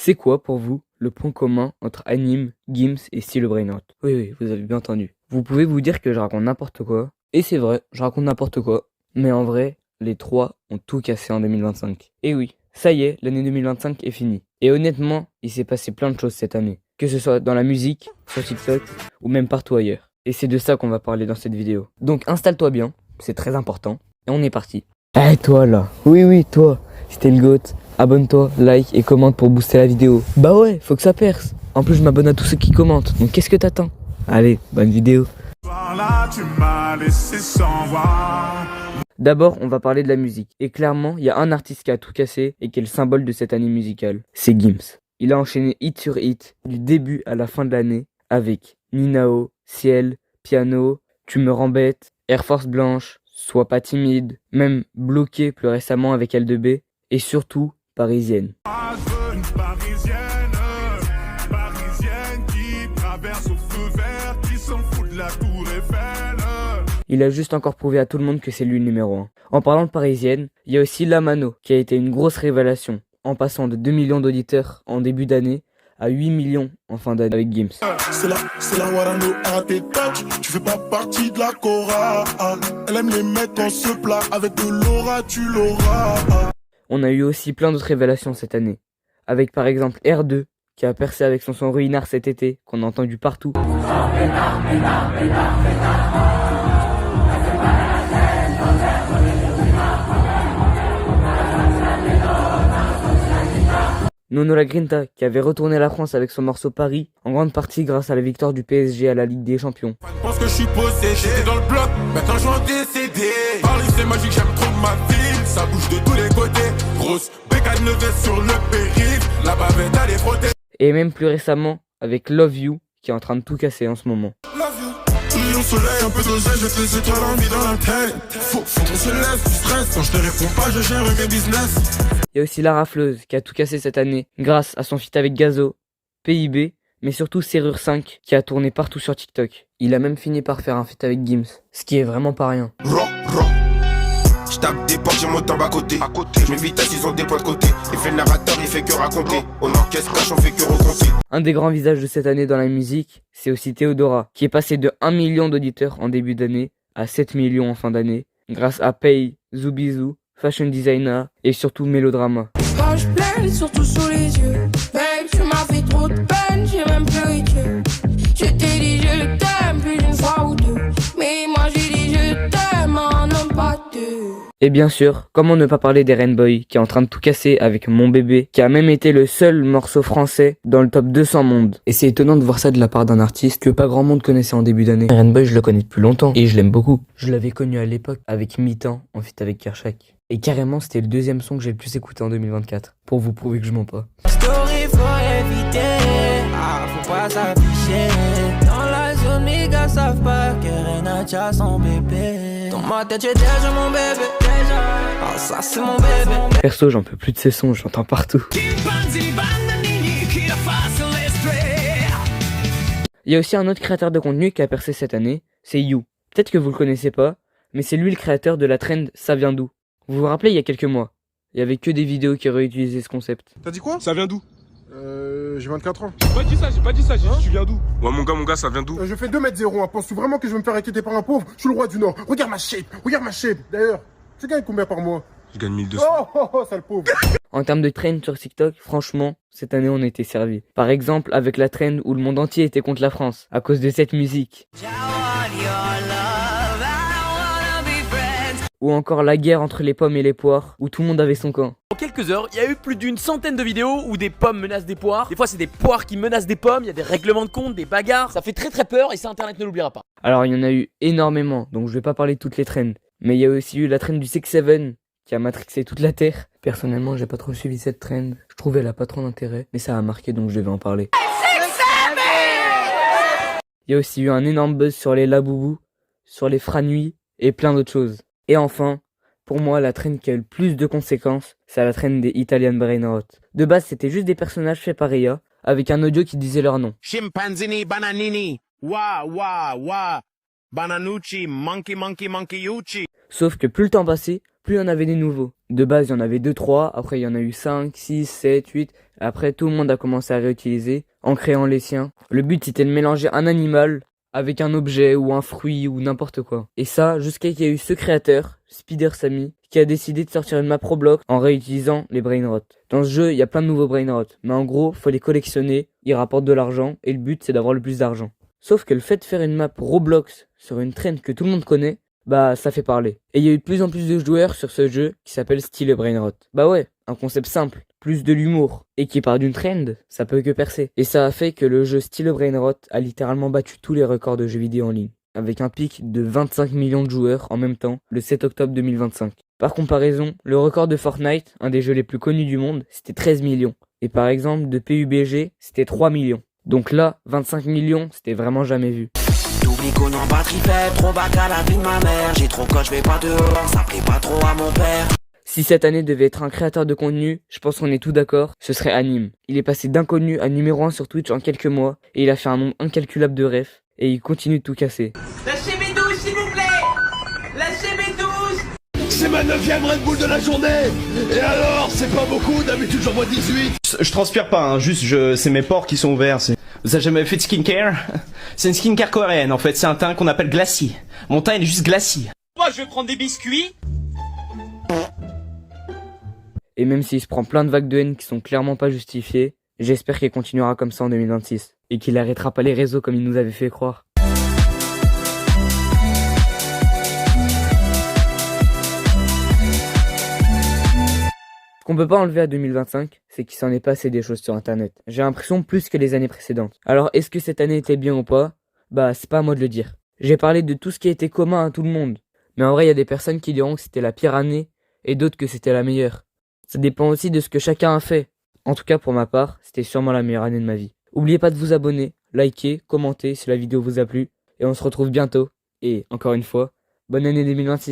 C'est quoi pour vous le point commun entre Anime, Gims et Stylo Brainrot? Oui, vous avez bien entendu. Vous pouvez vous dire que je raconte n'importe quoi, et c'est vrai, je raconte n'importe quoi, mais en vrai, les trois ont tout cassé en 2025. Et oui, ça y est, l'année 2025 est finie. Et honnêtement, il s'est passé plein de choses cette année, que ce soit dans la musique, sur TikTok, ou même partout ailleurs. Et c'est de ça qu'on va parler dans cette vidéo. Donc installe-toi bien, c'est très important, et on est parti. Eh toi là, oui toi, si t'es le GOAT, abonne-toi, like et commente pour booster la vidéo. Bah ouais, faut que ça perce. En plus je m'abonne à tous ceux qui commentent, donc qu'est-ce que t'attends? Allez, bonne vidéo. D'abord, on va parler de la musique. Et clairement, il y a un artiste qui a tout cassé et qui est le symbole de cette année musicale. C'est Gims. Il a enchaîné hit sur hit, du début à la fin de l'année, avec Ninao, Ciel, Piano, Tu me rends bête, Air Force Blanche, Sois pas timide, même Bloqué plus récemment avec L2B, et surtout Parisienne. Il a juste encore prouvé à tout le monde que c'est lui le numéro 1. En parlant de Parisienne, il y a aussi La Mano, qui a été une grosse révélation, en passant de 2 millions d'auditeurs en début d'année à 8 millions en fin d'année avec Gims. C'est la Warano à tes touch, tu fais pas partie de la chorale. Elle aime les mecs en se plat, avec de l'aura tu l'auras. On a eu aussi plein d'autres révélations cette année, avec par exemple R2, qui a percé avec son son Ruinard cet été, qu'on a entendu partout. Nono La Grinta, qui avait retourné la France avec son morceau Paris, en grande partie grâce à la victoire du PSG à la Ligue des Champions. Je pense que je suis possédé dans le bloc, maintenant je vais décéder. Paris c'est magique, j'aime trop ma ville, ça bouge de tous les côtés. Grosse bécane nevesse sur le périph', la bavette à les frotter. Et même plus récemment, avec Love You, qui est en train de tout casser en ce moment. Love you. Au soleil, un peu d'oseille, je te laisse toi l'envie dans la tête. Faut qu'on se laisse du stress, quand je te réponds pas, je gère mes business. Il y a aussi La Rafleuse, qui a tout cassé cette année, grâce à son feat avec Gazo, PIB, mais surtout Serrure 5, qui a tourné partout sur TikTok. Il a même fini par faire un feat avec Gims, ce qui est vraiment pas rien. Je tape des portes, j'ai mon temps à côté. Je m'évite à ils ont des points de côté. Il fait le narrateur, il fait que raconter. On encaisse cash, on fait que recompter. Un des grands visages de cette année dans la musique, c'est aussi Théodora, qui est passé de 1 million d'auditeurs en début d'année à 7 millions en fin d'année, grâce à Pay, Zoubizou, Fashion Designer et surtout Mélodrama. Quand je pleure, surtout sous les yeux. Babe, tu m'as fait trop de peine, j'ai même pleuré Dieu. Je t'ai dit je t'aime plus d'une fois ou deux. Mais moi j'ai dit je t'aime en homme pas deux. Et bien sûr, comment ne pas parler des Rainbow, qui est en train de tout casser avec Mon Bébé, qui a même été le seul morceau français dans le top 200 monde. Et c'est étonnant de voir ça de la part d'un artiste que pas grand monde connaissait en début d'année. Rainbow, je le connais depuis longtemps, et je l'aime beaucoup. Je l'avais connu à l'époque avec Mi-temps, en feat avec Kershak. Et carrément, c'était le deuxième son que j'ai le plus écouté en 2024, pour vous prouver que je mens pas. Story faut éviter, faut pas s'afficher. Dans la zone, mes gars savent pas que Renacha a son bébé. Dans ma tête, j'ai déjà mon bébé. Ça c'est mon bébé. Perso, j'en peux plus de ces sons, j'entends partout. Il y a aussi un autre créateur de contenu qui a percé cette année, c'est You. Peut-être que vous le connaissez pas, mais c'est lui le créateur de la trend Ça vient d'où. Vous vous rappelez il y a quelques mois, il y avait que des vidéos qui réutilisaient ce concept. T'as dit quoi? Ça vient d'où? J'ai 24 ans. J'ai pas dit ça, j'ai dit tu viens d'où? Ouais mon gars, ça vient d'où? Je fais 2m01, penses-tu vraiment que je vais me faire inquiéter par un pauvre? Je suis le roi du Nord, regarde ma shape. D'ailleurs, tu gagnes combien par mois? Je gagne 1200. Oh, sale pauvre. En termes de trend sur TikTok, franchement, cette année on a été servi. Par exemple, avec la trend où le monde entier était contre la France, à cause de cette musique. Ou encore la guerre entre les pommes et les poires, où tout le monde avait son camp. En quelques heures, il y a eu plus d'une centaine de vidéos où des pommes menacent des poires. Des fois, c'est des poires qui menacent des pommes. Il y a des règlements de compte, des bagarres. Ça fait très peur et ça, Internet ne l'oubliera pas. Alors, il y en a eu énormément, donc je vais pas parler de toutes les trends. Mais il y a aussi eu la trend du 6-7 qui a matrixé toute la Terre. Personnellement, j'ai pas trop suivi cette trend. Je trouvais elle a pas trop d'intérêt, mais ça a marqué, donc je devais en parler. Il y a aussi eu un énorme buzz sur les Laboubou, sur les Franuits et plein d'autres choses. Et enfin, pour moi, la trend qui a eu le plus de conséquences, c'est la trend des Italian Brainrot. De base, c'était juste des personnages faits par IA, avec un audio qui disait leur nom. Chimpanzini bananini, wa wa wa, Bananucci, monkey, monkey, monkey, yuchi. Sauf que plus le temps passait, plus il y en avait des nouveaux. De base, il y en avait 2, 3, après il y en a eu 5, 6, 7, 8. Après, tout le monde a commencé à réutiliser en créant les siens. Le but, c'était de mélanger un animal avec un objet ou un fruit ou n'importe quoi. Et ça, jusqu'à qu'il y ait eu ce créateur, Spider Sammy, qui a décidé de sortir une map Roblox en réutilisant les brainrots. Dans ce jeu, il y a plein de nouveaux brainrots, mais en gros, faut les collectionner, ils rapportent de l'argent, et le but, c'est d'avoir le plus d'argent. Sauf que le fait de faire une map Roblox sur une trend que tout le monde connaît, bah ça fait parler. Et il y a eu de plus en plus de joueurs sur ce jeu qui s'appelle Steal a Brainrot. Bah ouais, un concept simple, plus de l'humour, et qui part d'une trend, ça peut que percer. Et ça a fait que le jeu Steal a Brainrot a littéralement battu tous les records de jeux vidéo en ligne, avec un pic de 25 millions de joueurs en même temps le 7 octobre 2025. Par comparaison, le record de Fortnite, un des jeux les plus connus du monde, c'était 13 millions. Et par exemple, de PUBG, c'était 3 millions. Donc là, 25 millions, c'était vraiment jamais vu. T'oublies qu'on en batterie fait trop bac à la vie de ma mère. J'ai trop coach, je vais pas dehors, ça plaît pas trop à mon père. Si cette année devait être un créateur de contenu, je pense qu'on est tous d'accord, ce serait Anime. Il est passé d'inconnu à numéro 1 sur Twitch en quelques mois, et il a fait un nombre incalculable de refs, et il continue de tout casser. Lâchez mes douches, s'il vous plaît. Lâchez mes douches. C'est ma 9ème Red Bull de la journée. Et alors, c'est pas beaucoup, d'habitude j'en bois 18. Je transpire pas, hein, juste c'est mes pores qui sont ouverts. Vous avez jamais fait de skincare? C'est une skincare coréenne en fait, c'est un teint qu'on appelle glacis. Mon teint il est juste glacis. Moi, je vais prendre des biscuits. Et même s'il se prend plein de vagues de haine qui sont clairement pas justifiées, j'espère qu'il continuera comme ça en 2026, et qu'il arrêtera pas les réseaux comme il nous avait fait croire. Ce qu'on peut pas enlever à 2025, c'est qu'il s'en est passé des choses sur internet. J'ai l'impression plus que les années précédentes. Alors est-ce que cette année était bien ou pas? Bah c'est pas à moi de le dire. J'ai parlé de tout ce qui était commun à tout le monde. Mais en vrai il y a des personnes qui diront que c'était la pire année et d'autres que c'était la meilleure. Ça dépend aussi de ce que chacun a fait. En tout cas pour ma part, c'était sûrement la meilleure année de ma vie. Oubliez pas de vous abonner, liker, commenter si la vidéo vous a plu. Et on se retrouve bientôt. Et encore une fois, bonne année 2026.